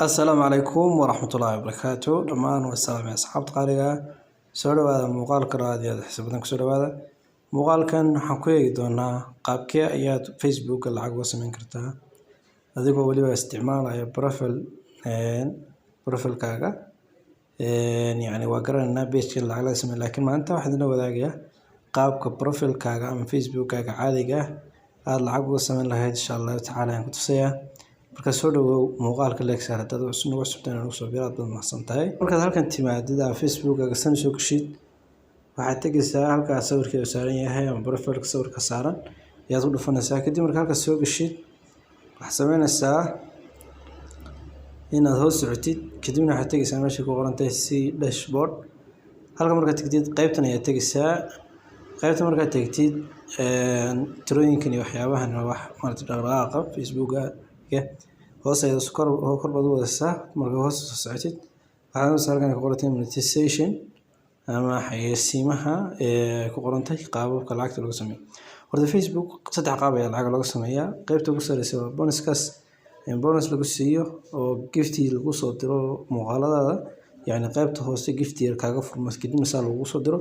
السلام عليكم ورحمة الله وبركاته. دمان والسلام يا أصحاب قارئة. سؤال هذا مقال كرادي هذا حسابنا سؤال هذا مقال كان حكي دونا قابك أيات فيسبوك العقب وسمين كرتها هذا هو اللي استعمال أي بروفيل كاغا يعني وقرنا بيش العقل اسمه لكن ما أنت واحد لو ذاقيا قابك بروفيل كاغا من فيسبوك كاغا عادي هذا العقب وسمين لها إن شاء الله تعالى يعني كتفسيها marka soo dhawow muuqaalka leegsaar hadad nagu cusubtaan nagu soo biiraad baad mahadsantahay markaad halkan timaadida Facebook-ga san soo gashid waxaad tagaysaa halka sawirkeedu saaran yahay ama profile-ka sawirka saaran ayaad u dhufanaysaa kadib marka halka soo gashid waxaad sameynaysaa inaad hoos socotid kadibna waxaad tagaysaa meesha ku qoran tahay see dashboard halka markaad tagtid qaybtan ayaad tagaysaa qaybta markaad tagtid tirooyinkan iyo waxyaabahan wax maartay dhaqdhaqaaqa Facebook-ga hoos ay kor baad u wadaysaa marka hoos soo socotid waxaad halkan ku qorantay monetization ama xayeysiimaha ku qorantay qaababka lacagta lagu sameeyo horta Facebook saddex qaab ayaa lacag lagu sameeyaa qaybta ugu sareysa waa bonus lagu siiyo oo gift lagu soo diro muuqaaladaada yani qaybta hoose gift kaaga furmo kadib misaal lagu soo diro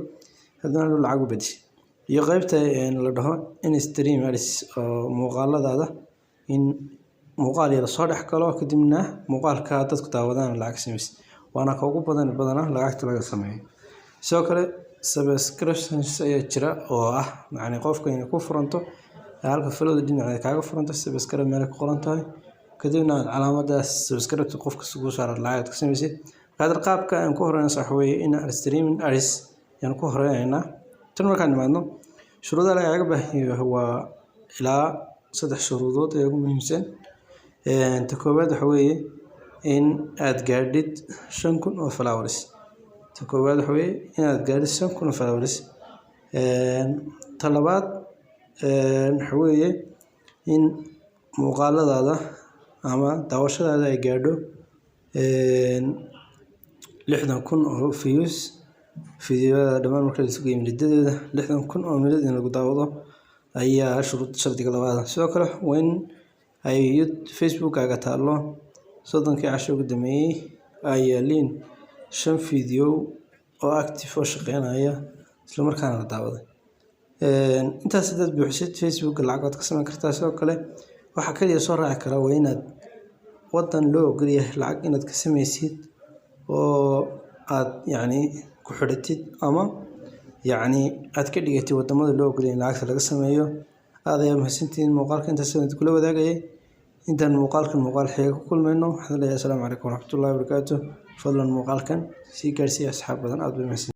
hadana lacag u bedesho iyo qaybta la dhaho in stream ads oo muuqaaladaada in muuqaal yar soo dhex galo kadibna muuqaalka dadku daawadaan lacag sameys waana ka ugu badan lacagta laga sameeyo sidoo kale subscriptions ayaa jira oo ah macni qofka inuu ku furanto halka follow dhinaca kaaga furanto subscribe meel ku qoran tahay kadibna calaamada subscribe qofka soo saaro lacag ka sameysay qaadar qaabka aan ku horeyno sax weeye in streaming ads aan ku horeeyna tan markaan nimaadno shuruudaha laga baahan yahay waa ilaa 3 shuruudood ee ugu muhiimsan تكوّد حوي إن أتجدد شنكون أو فلاورس تكوّد حوي إن أتجدد شنكون أو فلاورس طلبات حوي إن مقالة هذا أما توشة هذا يجدو لحنا نكون أو فيوس في دمان مكان سقيم جديد لحنا نكون أو ملذ إن القطاوضة أي شرط كلا هذا سواء وين أي فيسبوك aga taalo sodonkii casho ugu dhameeyay ay yeelin 5 video oo active oo shaqeynaya isla markaana la daawaday intaas dad buuxsid Facebook lacag ka sameyn kartaa sidoo kale waxa kaliya soo raaci kara waa inaad wadan loo ogolyahay lacag inaad ka sameysid oo aad yani ku xidhatid ama yani aad ka dhigatid wadamada loo ogolyahay lacag laga sameeyo هذا محسنتين مقال كنت سويت كل وذاك أنت المقال حيك كل منه السلام عليكم ورحمة الله وبركاته فضلا مقال كان سيكرسي أصحاب بدن أضبط